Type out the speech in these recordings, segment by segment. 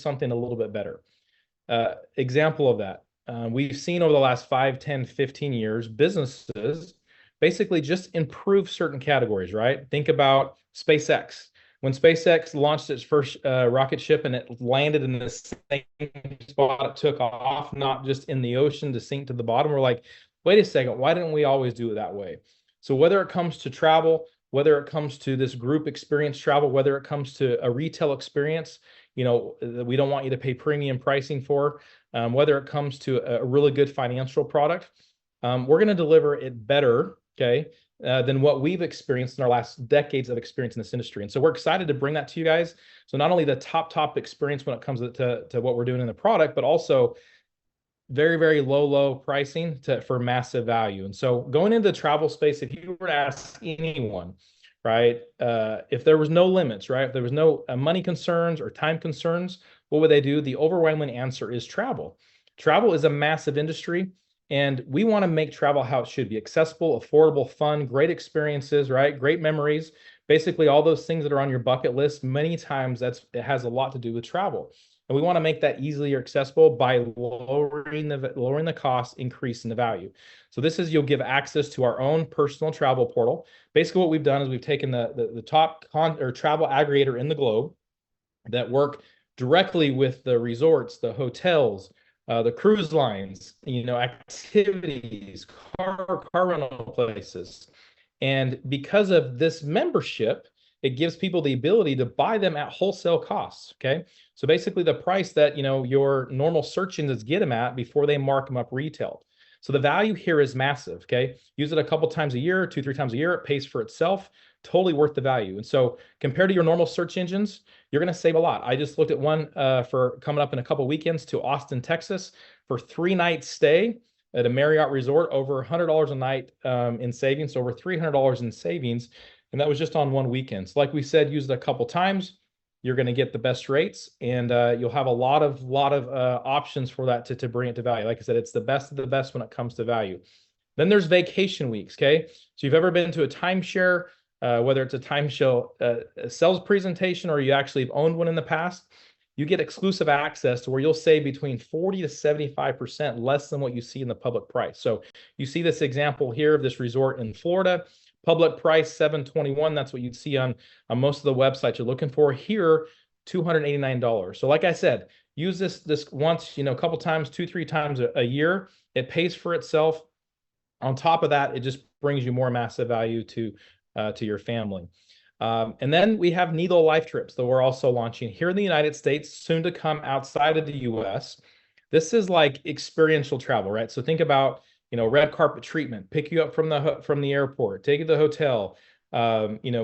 something a little bit better. Example of that. We've seen over the last 5, 10, 15 years, businesses basically just improve certain categories, right? Think about SpaceX. When SpaceX launched its first rocket ship and it landed in the same spot it took off, not just in the ocean to sink to the bottom, we're like, wait a second, why didn't we always do it that way? So whether it comes to travel, whether it comes to this group experience travel, whether it comes to a retail experience, we don't want you to pay premium pricing for, whether it comes to a really good financial product, we're going to deliver it better, okay, than what we've experienced in our last decades of experience in this industry. And so we're excited to bring that to you guys. So not only the top experience when it comes to what we're doing in the product, but also very, very low pricing for massive value. And so going into the travel space, if you were to ask anyone, right, if there was no limits, right, if there was no money concerns or time concerns, what would they do? The overwhelming answer is travel. Travel is a massive industry, and we want to make travel how it should be: accessible, affordable, fun, great experiences, right, great memories. Basically, all those things that are on your bucket list, many times it has a lot to do with travel. And we want to make that easily accessible by lowering the cost, increasing the value. So this is, you'll give access to our own personal travel portal. Basically, what we've done is we've taken the top travel aggregator in the globe that work directly with the resorts, the hotels, the cruise lines, activities, car rental places. And because of this membership, it gives people the ability to buy them at wholesale costs, okay? So basically the price that, your normal search engines get them at before they mark them up retail. So the value here is massive, okay? Use it a couple times a year, 2, 3 times a year, it pays for itself, totally worth the value. And so compared to your normal search engines, you're gonna save a lot. I just looked at one for coming up in a couple weekends to Austin, Texas for 3-night stay at a Marriott resort, over $100 a night in savings, over $300 in savings. And that was just on one weekend. So like we said, use it a couple times, you're going to get the best rates, and you'll have a lot of options for that to bring it to value. Like I said, it's the best of the best when it comes to value. Then there's vacation weeks, okay? So you've ever been to a timeshare, whether it's a timeshare sales presentation or you actually have owned one in the past, you get exclusive access to where you'll save between 40 to 75% less than what you see in the public price. So you see this example here of this resort in Florida. Public price $721. That's what you'd see on most of the websites you're looking for. Here, $289. So like I said, use this once, a couple times, 2, 3 times a year. It pays for itself. On top of that, it just brings you more massive value to your family. And then we have Needle Life Trips that we're also launching here in the United States, soon to come outside of the US. This is like experiential travel, right? So think about, red carpet treatment, pick you up from the airport, take you to the hotel,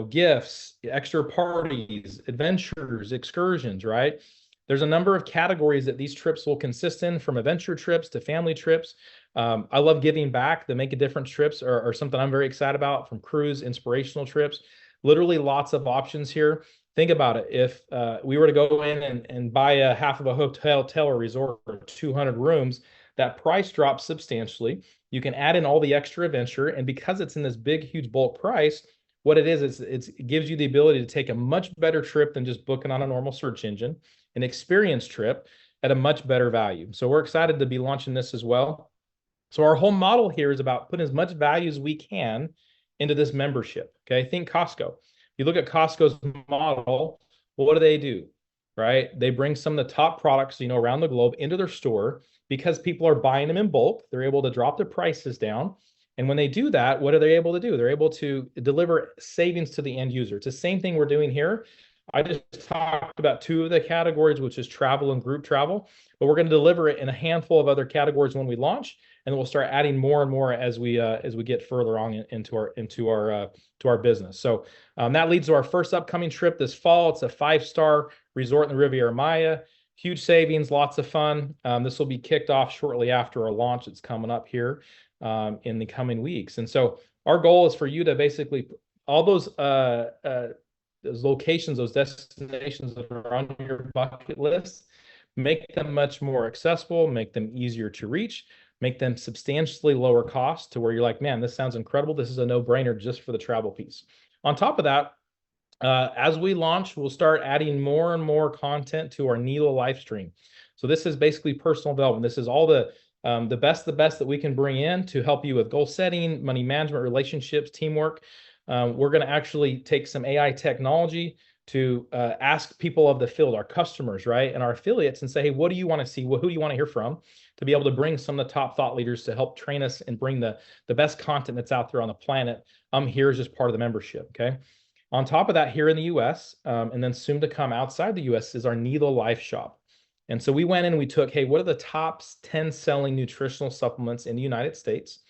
gifts, extra parties, adventures, excursions, right? There's a number of categories that these trips will consist in, from adventure trips to family trips. I love giving back. The Make a Difference trips are something I'm very excited about, from cruise, inspirational trips. Literally lots of options here. Think about it. If we were to go in and buy a half of a hotel or resort for 200 rooms, that price drops substantially. You can add in all the extra adventure, and because it's in this big, huge bulk price, what it is it gives you the ability to take a much better trip than just booking on a normal search engine, an experience trip at a much better value. So we're excited to be launching this as well. So our whole model here is about putting as much value as we can into this membership, okay? Think Costco. You look at Costco's model, well, what do? Right? They bring some of the top products, around the globe into their store. Because people are buying them in bulk, they're able to drop the prices down. And when they do that, what are they able to do? They're able to deliver savings to the end user. It's the same thing we're doing here. I just talked about 2 of the categories, which is travel and group travel, but we're going to deliver it in a handful of other categories when we launch, and we'll start adding more and more as we get further on into our business. So that leads to our first upcoming trip this fall. It's a 5-star resort in the Riviera Maya. Huge savings, lots of fun. This will be kicked off shortly after our launch. It's coming up here in the coming weeks. And so our goal is for you to basically, all those locations, those destinations that are on your bucket list, make them much more accessible, make them easier to reach, make them substantially lower cost to where you're like, man, this sounds incredible. This is a no-brainer just for the travel piece. On top of that, As we launch, we'll start adding more and more content to our Nilo live stream. So this is basically personal development. This is all the best that we can bring in to help you with goal setting, money management, relationships, teamwork. We're going to actually take some AI technology to ask people of the field, our customers, right, and our affiliates, and say, hey, what do you want to see? Who do you want to hear from? To be able to bring some of the top thought leaders to help train us and bring the best content that's out there on the planet. Here is just part of the membership. Okay. On top of that, here in the US, and then soon to come outside the US, is our Nilo Life Shop. And so we went in and we took, hey, what are the top 10 selling nutritional supplements in the United States?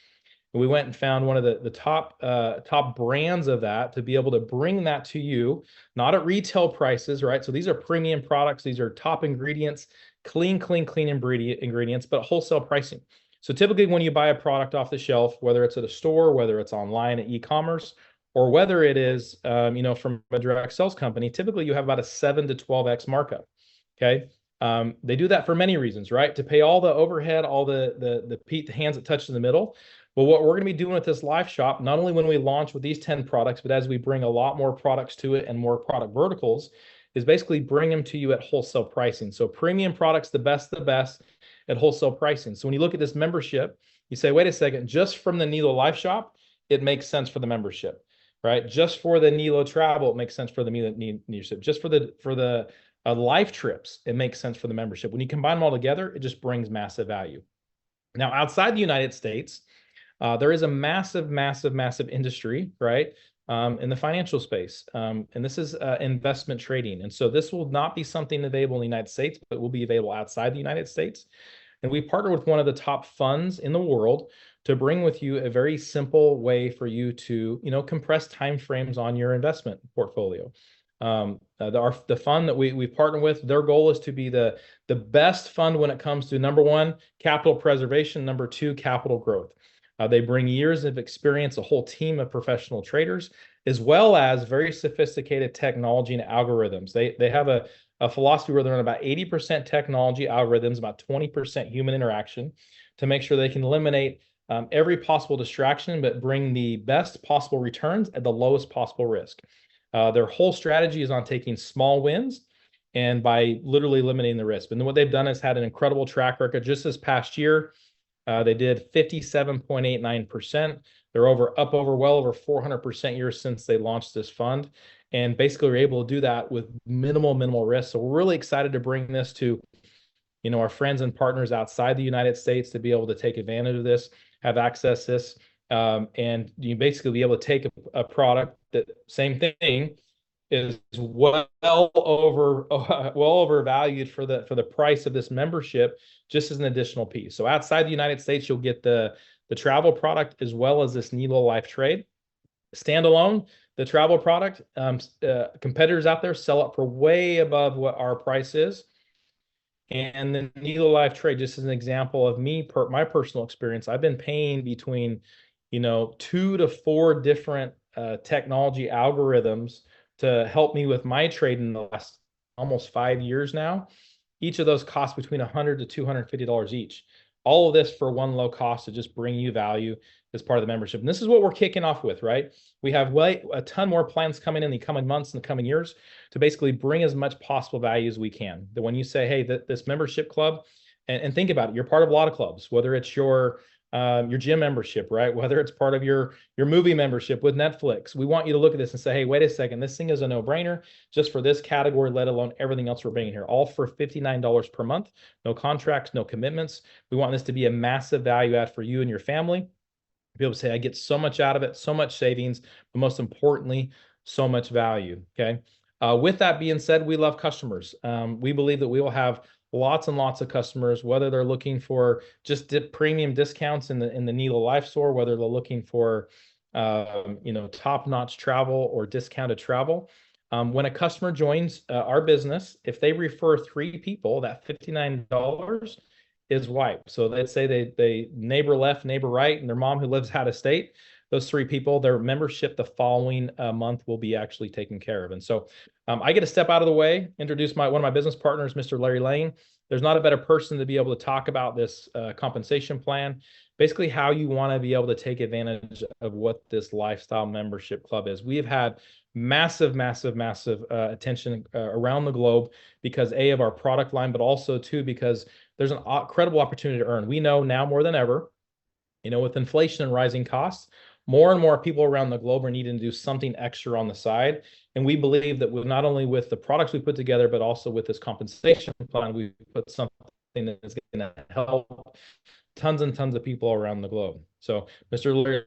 And we went and found one of the top brands of that to be able to bring that to you, not at retail prices, right? So these are premium products. These are top ingredients, clean ingredients, but wholesale pricing. So typically when you buy a product off the shelf, whether it's at a store, whether it's online at e-commerce, or whether it is, from a direct sales company, typically you have about a 7 to 12x markup. Okay. They do that for many reasons, right? To pay all the overhead, all the hands that touch in the middle. But what we're going to be doing with this live shop, not only when we launch with these 10 products, but as we bring a lot more products to it and more product verticals, is basically bring them to you at wholesale pricing. So premium products, the best at wholesale pricing. So when you look at this membership, you say, wait a second, just from the Nilo live shop, it makes sense for the membership. Right, just for the Nilo travel, it makes sense for the membership. Just for the life trips, it makes sense for the membership. When you combine them all together, it just brings massive value. Now, outside the United States, there is a massive industry, right, in the financial space, and this is investment trading. And so this will not be something available in the United States, but will be available outside the United States. And we partner with one of the top funds in the world to bring with you a very simple way for you to, compress timeframes on your investment portfolio. The fund that we partner with, their goal is to be the best fund when it comes to, number one, capital preservation, number two, capital growth. They bring years of experience, a whole team of professional traders, as well as very sophisticated technology and algorithms. They have a philosophy where they're on about 80% technology algorithms, about 20% human interaction, to make sure they can eliminate every possible distraction, but bring the best possible returns at the lowest possible risk. Their whole strategy is on taking small wins and by literally limiting the risk. And then what they've done is had an incredible track record. Just this past year, they did 57.89%. They're well over 400% years since they launched this fund. And basically we're able to do that with minimal risk. So we're really excited to bring this to, our friends and partners outside the United States to be able to take advantage of this, have access to this, and you basically be able to take a product that, same thing, is well overvalued for the price of this membership, just as an additional piece. So outside the United States, you'll get the travel product as well as this Nilo Life Trade. Standalone, the travel product, competitors out there sell it for way above what our price is. And the Nilo Life Trade, just as an example of my personal experience, I've been paying between, 2 to 4 different technology algorithms to help me with my trade in the last almost 5 years now. Each of those costs between $100 to $250 each. All of this for one low cost to just bring you value as part of the membership. And this is what we're kicking off with, right? We have a ton more plans coming in the coming months and the coming years to basically bring as much possible value as we can. That when you say, hey, this membership club, and think about it, you're part of a lot of clubs, whether it's your gym membership, right? Whether it's part of your movie membership with Netflix. We want you to look at this and say, hey, wait a second, this thing is a no-brainer just for this category, let alone everything else we're bringing here, all for $59 per month, no contracts, no commitments. We want this to be a massive value add for you and your family. Be able to say, I get so much out of it, so much savings, but most importantly, so much value. Okay. With that being said, we love customers. We believe that we will have lots and lots of customers, whether they're looking for just premium discounts in the Nilo Life Store, whether they're looking for top-notch travel or discounted travel. When a customer joins our business, if they refer 3 people, that $59 is wiped. So let's say they neighbor left, neighbor right, and their mom who lives out of state. Those 3 people, their membership the following month will be actually taken care of. And so I get to step out of the way, introduce one of my business partners, Mr. Larry Lane. There's not a better person to be able to talk about this compensation plan, basically how you want to be able to take advantage of what this lifestyle membership club is. We have had massive, massive, massive attention around the globe because A, of our product line, but also two, because there's an incredible opportunity to earn. We know now more than ever, with inflation and rising costs, more and more people around the globe are needing to do something extra on the side. And we believe that with not only with the products we put together, but also with this compensation plan, we put something that is going to help tons and tons of people around the globe. So, Mr. Larry,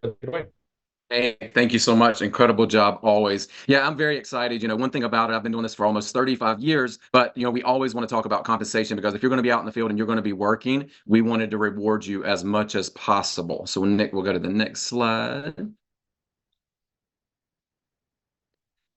Hey, thank you so much. Incredible job always. Yeah, I'm very excited. One thing about it, I've been doing this for almost 35 years, but we always want to talk about compensation because if you're going to be out in the field and you're going to be working, we wanted to reward you as much as possible. So Nick, we'll go to the next slide.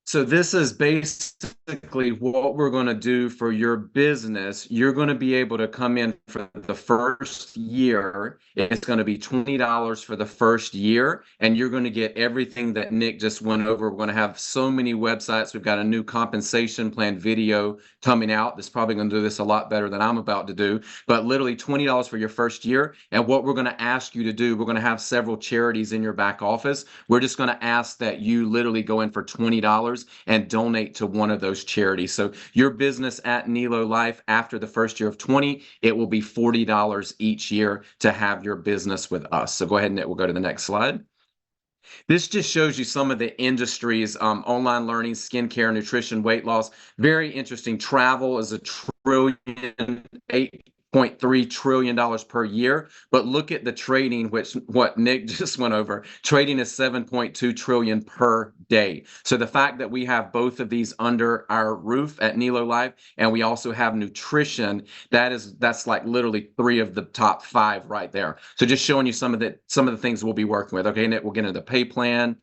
So this is basically what we're going to do for your business. You're going to be able to come in for the first year. It's going to be $20 for the first year, and you're going to get everything that Nick just went over. We're going to have so many websites. We've got a new compensation plan video coming out that's probably going to do this a lot better than I'm about to do, but literally $20 for your first year. And what we're going to ask you to do, we're going to have several charities in your back office. We're just going to ask that you literally go in for $20 and donate to one of those charities. So your business at Nilo Life, after the first year of 20, it will be $40 each year to have your business with us. So go ahead and we'll go to the next slide. This just shows you some of the industries, online learning, skincare, nutrition, weight loss. Very interesting. Travel is $8.3 trillion per year. But look at the trading, which what Nick just went over. Trading is 7.2 trillion per day. So the fact that we have both of these under our roof at Nilo Life, and we also have nutrition, that's like literally 3 of the top 5 right there. So just showing you some of the things we'll be working with. Okay, Nick, we'll get into the pay plan.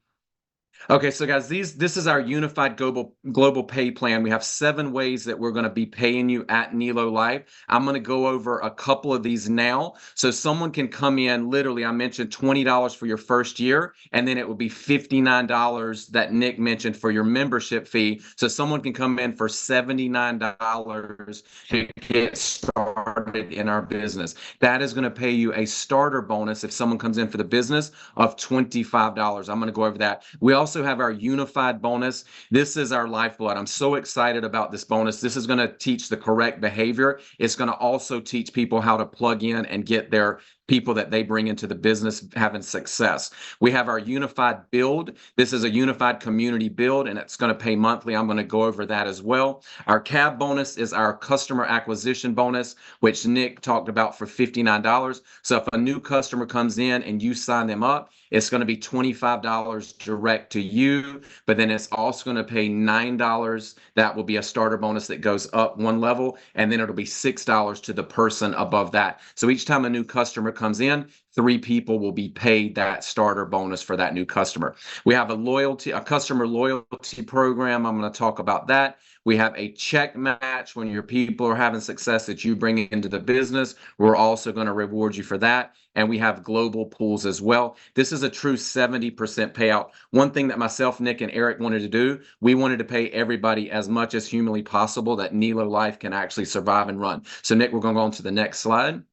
Okay, so guys, this is our unified global pay plan. We have 7 ways that we're going to be paying you at Nilo Life. I'm going to go over a couple of these now. So someone can come in, literally, I mentioned $20 for your first year, and then it would be $59 that Nick mentioned for your membership fee. So someone can come in for $79 to get started in our business. That is going to pay you a starter bonus if someone comes in for the business of $25. I'm going to go over that. We also have our unified bonus. This is our lifeblood. I'm so excited about this bonus. This is going to teach the correct behavior. It's going to also teach people how to plug in and get their people that they bring into the business having success. We have our unified build. This is a unified community build, and it's going to pay monthly. I'm going to go over that as well. Our CAB bonus is our customer acquisition bonus, which Nick talked about for $59. So if a new customer comes in and you sign them up, it's going to be $25 direct to you, but then it's also going to pay $9. That will be a starter bonus that goes up 1 level, and then it'll be $6 to the person above that. So each time a new customer comes in, 3 people will be paid that starter bonus for that new customer. We have a customer loyalty program. I'm going to talk about that. We have a check match when your people are having success that you bring into the business. We're also going to reward you for that. And we have global pools as well. This is a true 70% payout. One thing that myself, Nick, and Eric wanted to do, we wanted to pay everybody as much as humanly possible that Nilo Life can actually survive and run. So Nick, we're going to go on to the next slide.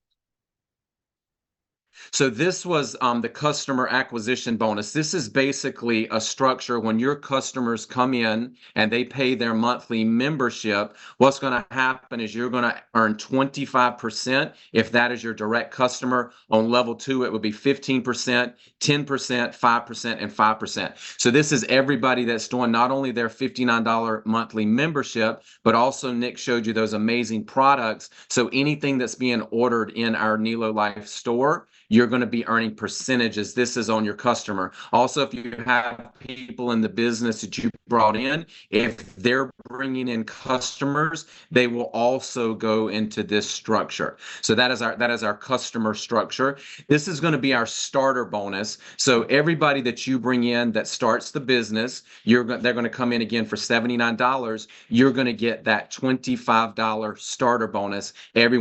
So this was the customer acquisition bonus. This is basically a structure when your customers come in and they pay their monthly membership. What's going to happen is you're going to earn 25% if that is your direct customer. On level 2, it would be 15%, 10%, 5%, and 5%. So this is everybody that's doing not only their $59 monthly membership, but also Nick showed you those amazing products. So anything that's being ordered in our Nilo Life store, you're going to be earning percentages. This is on your customer. Also, if you have people in the business that you brought in, if they're bringing in customers, they will also go into this structure. So that is our customer structure. This is going to be our starter bonus. So everybody that you bring in that starts the business, they're going to come in again for $79. You're going to get that $25 starter bonus every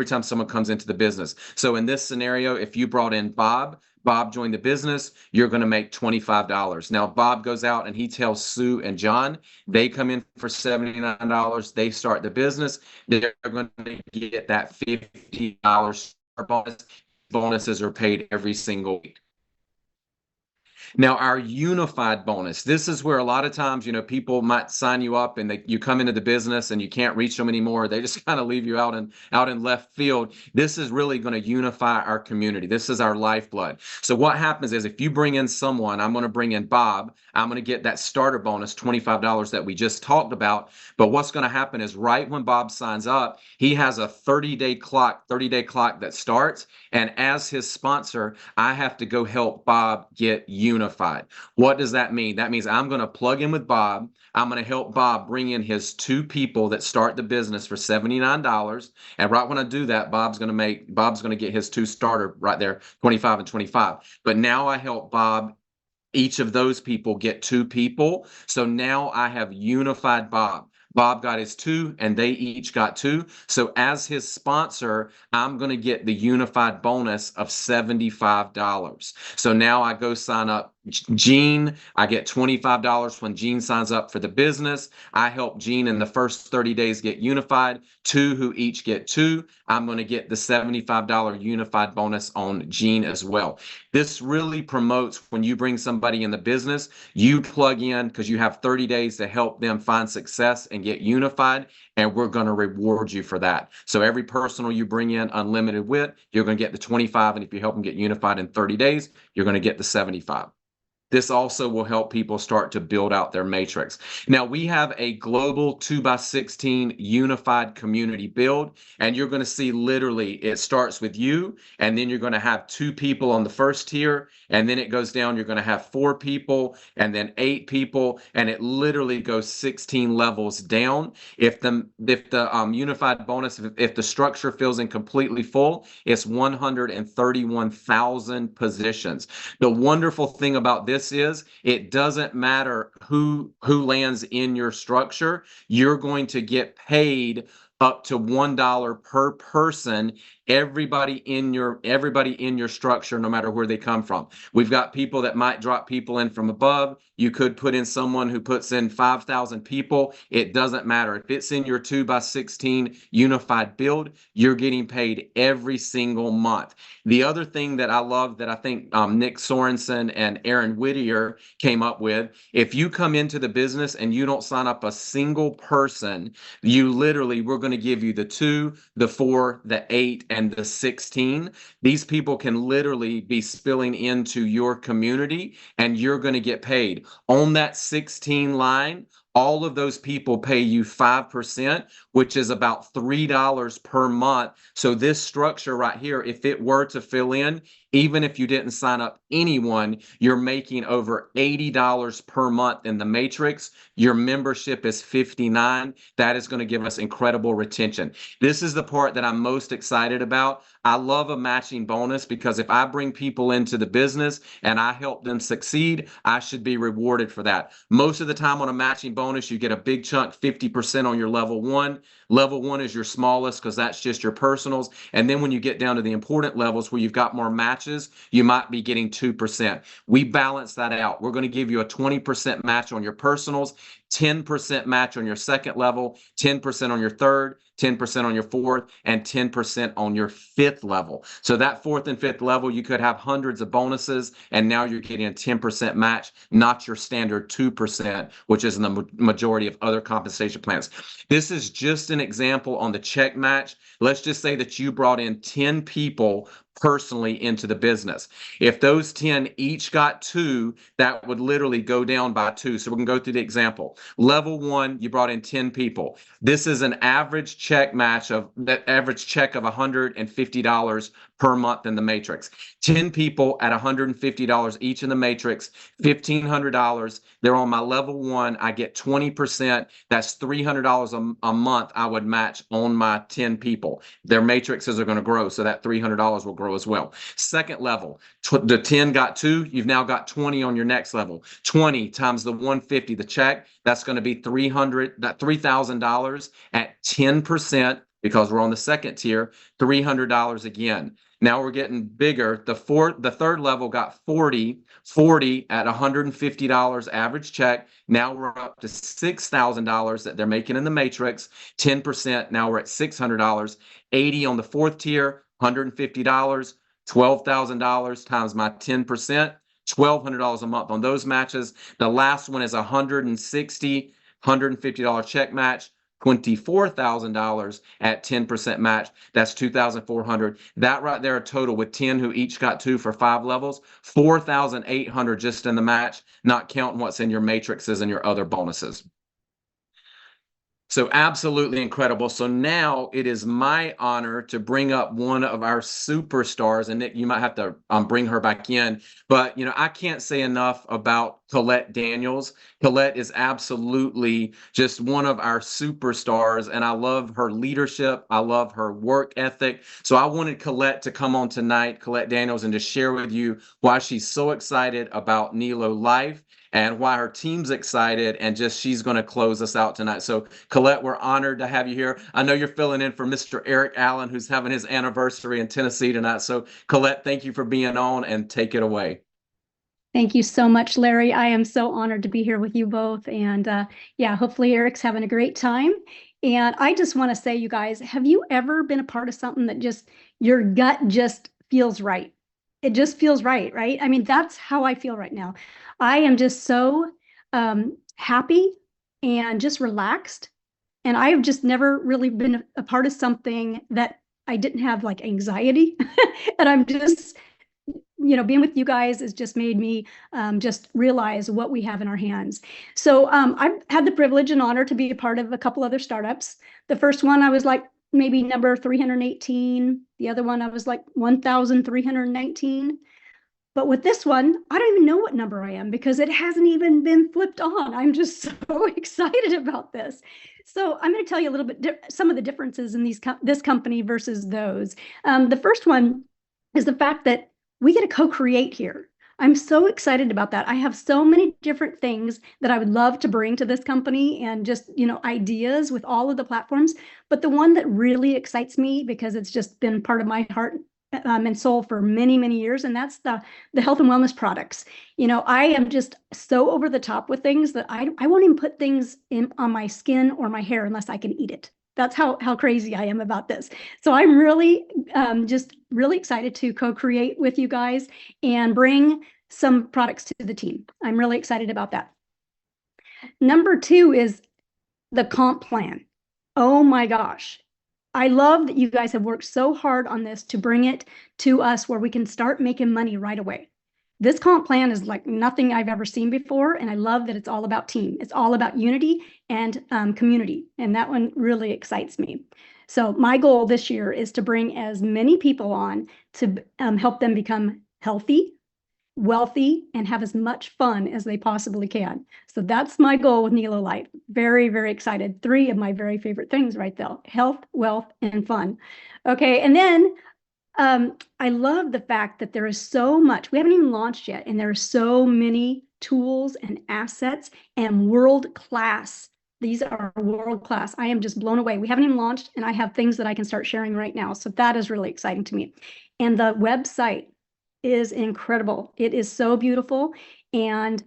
time someone comes into the business. So in this scenario, if you brought in Bob joined the business, you're going to make $25. Now, Bob goes out and he tells Sue and John, they come in for $79. They start the business. They're going to get that $50 bonus. Bonuses are paid every single week. Now, our unified bonus, this is where a lot of times, people might sign you up and you come into the business and you can't reach them anymore. They just kind of leave you out in left field. This is really going to unify our community. This is our lifeblood. So what happens is if you bring in someone, I'm going to bring in Bob, I'm going to get that starter bonus, $25 that we just talked about. But what's going to happen is right when Bob signs up, he has a 30-day clock that starts. And as his sponsor, I have to go help Bob get unified. What does that mean? That means I'm going to plug in with Bob. I'm going to help Bob bring in his 2 people that start the business for $79. And right when I do that, Bob's going to get his 2 starter right there, 25 and 25. But now I help Bob, each of those people get 2 people. So now I have unified Bob. Bob got his 2 and they each got 2. So as his sponsor, I'm going to get the unified bonus of $75. So now I go sign up Gene. I get $25 when Gene signs up for the business. I help Gene in the first 30 days get unified. 2 who each get 2. I'm going to get the $75 unified bonus on Gene as well. This really promotes when you bring somebody in the business, you plug in because you have 30 days to help them find success and get unified, and we're going to reward you for that. So every personal you bring in unlimited with, you're going to get the 25, and if you help them get unified in 30 days, you're going to get the 75. This also will help people start to build out their matrix. Now, we have a global 2x16 unified community build, and you're going to see literally it starts with you, and then you're going to have 2 people on the first tier, and then it goes down. You're going to have 4 people, and then 8 people, and it literally goes 16 levels down. If the unified bonus, if the structure fills in completely full, it's 131,000 positions. The wonderful thing about this is it doesn't matter who lands in your structure. You're going to get paid up to $1 per person, everybody in your structure, no matter where they come from. We've got people that might drop people in from above. You could put in someone who puts in 5,000 people. It doesn't matter. If it's in your 2x16 unified build, you're getting paid every single month. The other thing that I love that I think Nick Sorensen and Aaron Whittier came up with, if you come into the business and you don't sign up a single person, we're going to give you the 2, the 4, the 8, and the 16. These people can literally be spilling into your community, and you're going to get paid. On that 16 line, all of those people pay you 5%, which is about $3 per month. So this structure right here, if it were to fill in, even if you didn't sign up anyone, you're making over $80 per month in the matrix. Your membership is $59. That is going to give us incredible retention. This is the part that I'm most excited about. I love a matching bonus because if I bring people into the business and I help them succeed, I should be rewarded for that. Most of the time on a matching bonus, you get a big chunk, 50% on your level 1. Level 1 is your smallest because that's just your personals. And then when you get down to the important levels where you've got more matches, you might be getting 2%. We balance that out. We're going to give you a 20% match on your personals, 10% match on your second level, 10% on your third, 10% on your fourth, and 10% on your fifth level. So that fourth and fifth level, you could have hundreds of bonuses, and now you're getting a 10% match, not your standard 2%, which is in the majority of other compensation plans. This is just an example on the check match. Let's just say that you brought in 10 people personally into the business. If those 10 each got 2, that would literally go down by 2. So we're going to go through the example. Level 1, you brought in 10 people. This is an average check match of that average check of $150 per month in the matrix. 10 people at $150 each in the matrix, $1,500. They're on my level 1. I get 20%. That's $300 a month I would match on my 10 people. Their matrices are going to grow, so that $300 will grow as well. Second level, the 10 got 2. You've now got 20 on your next level. 20 times the 150, the check, that's going to be $3,000 at 10%. Because we're on the second tier, $300 again. Now we're getting bigger. The third level got 40 at $150 average check. Now we're up to $6,000 that they're making in the matrix, 10%. Now we're at $600. 80 on the fourth tier, $150, $12,000 times my 10%, $1,200 a month on those matches. The last one is $150 check match, $24,000 at 10% match. That's 2,400. That right there, a total with 10 who each got 2 for 5 levels, 4,800 just in the match, not counting what's in your matrices and your other bonuses. So absolutely incredible. So now it is my honor to bring up one of our superstars, and Nick, you might have to bring her back in. But I can't say enough about Colette Daniels. Colette is absolutely just one of our superstars, and I love her leadership. I love her work ethic. So I wanted Colette to come on tonight, Colette Daniels, and to share with you why she's so excited about Nilo Life and why her team's excited, and just she's going to close us out tonight. So Colette, we're honored to have you here. I know you're filling in for Mr. Eric Allen, who's having his anniversary in Tennessee tonight. So Colette, thank you for being on, and take it away. Thank you so much, Larry. I am so honored to be here with you both. And yeah, hopefully Eric's having a great time. And I just want to say, you guys, have you ever been a part of something that just your gut just feels right? It just feels right, right? I mean, that's how I feel right now. I am just so happy and just relaxed. And I've just never really been a part of something that I didn't have like anxiety. And I'm just, being with you guys has just made me just realize what we have in our hands. So I've had the privilege and honor to be a part of a couple other startups. The first one, I was like maybe number 318. The other one, I was like 1,319. But with this one, I don't even know what number I am because it hasn't even been flipped on. I'm just so excited about this. So I'm going to tell you a little bit some of the differences in this company versus those. The first one is the fact that we get to co-create here. I'm so excited about that. I have so many different things that I would love to bring to this company and just, ideas with all of the platforms. But the one that really excites me, because it's just been part of my heart and soul for many, many years, and that's the health and wellness products. I am just so over the top with things that I won't even put things on my skin or my hair unless I can eat it. That's how crazy I am about this. So I'm really just really excited to co-create with you guys and bring some products to the team. I'm really excited about that. Number 2 is the comp plan. Oh my gosh. I love that you guys have worked so hard on this to bring it to us where we can start making money right away. This comp plan is like nothing I've ever seen before, and I love that it's all about team. It's all about unity and community, and that one really excites me. So my goal this year is to bring as many people on to help them become healthy, wealthy, and have as much fun as they possibly can. So that's my goal with Nilo Life. Very, very excited. 3 of my very favorite things right there: health, wealth, and fun. Okay, and then I love the fact that there is so much. We haven't even launched yet, and there are so many tools and assets and world class. These are world class. I am just blown away. We haven't even launched, and I have things that I can start sharing right now. So that is really exciting to me. And the website is incredible. It is so beautiful. And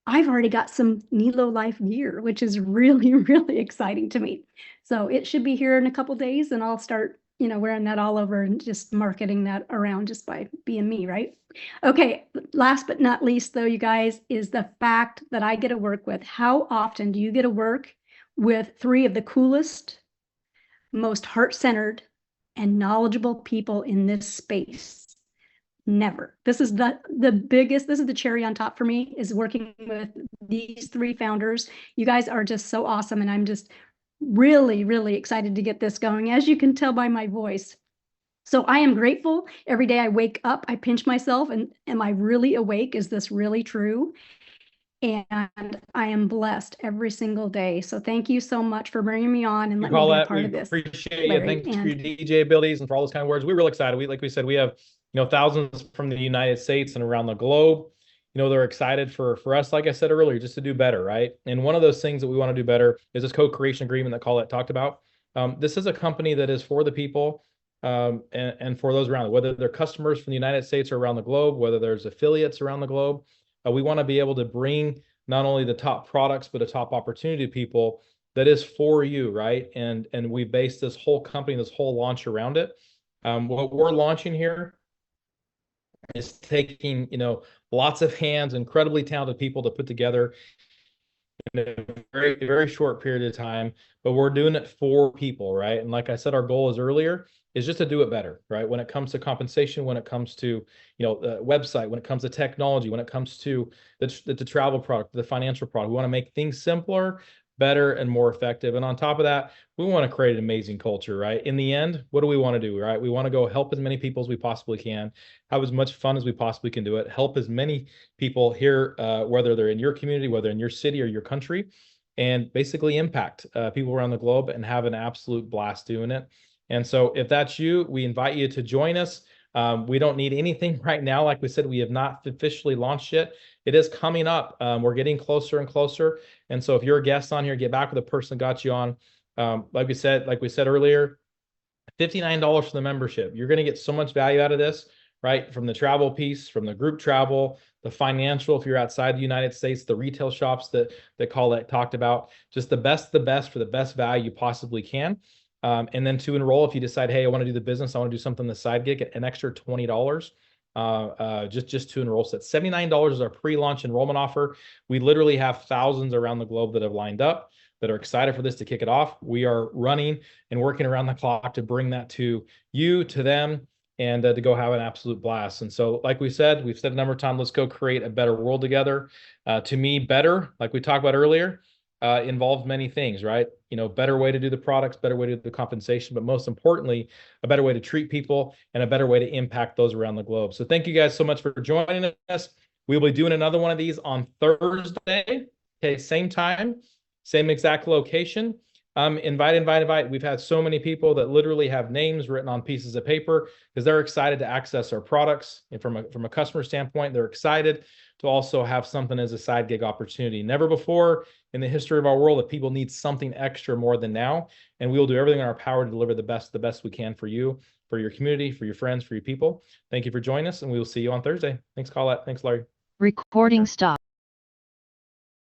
I've already got some Nilo Life gear, which is really, really exciting to me. So it should be here in a couple days, and I'll start, wearing that all over and just marketing that around just by being me, right? Okay, last but not least, though, you guys, is the fact that I get to work with. How often do you get to work with 3 of the coolest, most heart-centered, and knowledgeable people in this space? Never. This is the biggest, this is the cherry on top for me, is working with these 3 founders. You guys are just so awesome, and I'm just really, really excited to get this going, as you can tell by my voice. So I am grateful. Every day I wake up, I pinch myself, and am I really awake? Is this really true? And I am blessed every single day. So thank you so much for bringing me on and letting me be a part of this. Appreciate you. Thanks for your DJ abilities and for all those kind of words. We're really excited. Like we said, we have thousands from the United States and around the globe. They're excited for us, like I said earlier, just to do better, right? And one of those things that we want to do better is this co-creation agreement that Colette talked about. This is a company that is for the people and for those around it, whether they're customers from the United States or around the globe, whether there's affiliates around the globe. We want to be able to bring not only the top products, but a top opportunity to people that is for you, right? And we base this whole company, this whole launch around it. What we're launching here It's taking, lots of hands, incredibly talented people to put together in a very, very short period of time, but we're doing it for people, right? And like I said, our goal is earlier is just to do it better, right? When it comes to compensation, when it comes to, the website, when it comes to technology, when it comes to the travel product, the financial product, we want to make things simpler, better, and more effective. And on top of that, we want to create an amazing culture, right? In the end, what do we want to do, right? We want to go help as many people as we possibly can, have as much fun as we possibly can do it, help as many people here, whether they're in your community, whether in your city or your country, and basically impact people around the globe and have an absolute blast doing it. And so if that's you, we invite you to join us. We don't need anything right now. Like we said, we have not officially launched yet. It is coming up. We're getting closer and closer. And so if you're a guest on here, get back with the person that got you on. Like we said earlier, $59 for the membership. You're going to get so much value out of this, right? From the travel piece, from the group travel, the financial, if you're outside the United States, the retail shops that Colette talked about, just the best for the best value you possibly can. And then to enroll, if you decide, hey, I want to do the business, I want to do something the side gig, an extra $20 just to enroll. So that's $79 is our pre-launch enrollment offer. We literally have thousands around the globe that have lined up, that are excited for this to kick it off. We are running and working around the clock to bring that to you, to them, and to go have an absolute blast. And so, like we've said a number of times, let's go create a better world together. To me, better, like we talked about earlier, involves many things, right? Better way to do the products, better way to do the compensation, but most importantly, a better way to treat people and a better way to impact those around the globe. So thank you guys so much for joining us. We'll be doing another one of these on Thursday. Okay, same time, same exact location. Invite. We've had so many people that literally have names written on pieces of paper because they're excited to access our products. And from a customer standpoint, they're excited to also have something as a side gig opportunity. Never before in the history of our world that people need something extra more than now. And we will do everything in our power to deliver the best we can for you, for your community, for your friends, for your people. Thank you for joining us, and we will see you on Thursday. Thanks, Colette. Thanks, Larry. Recording stop.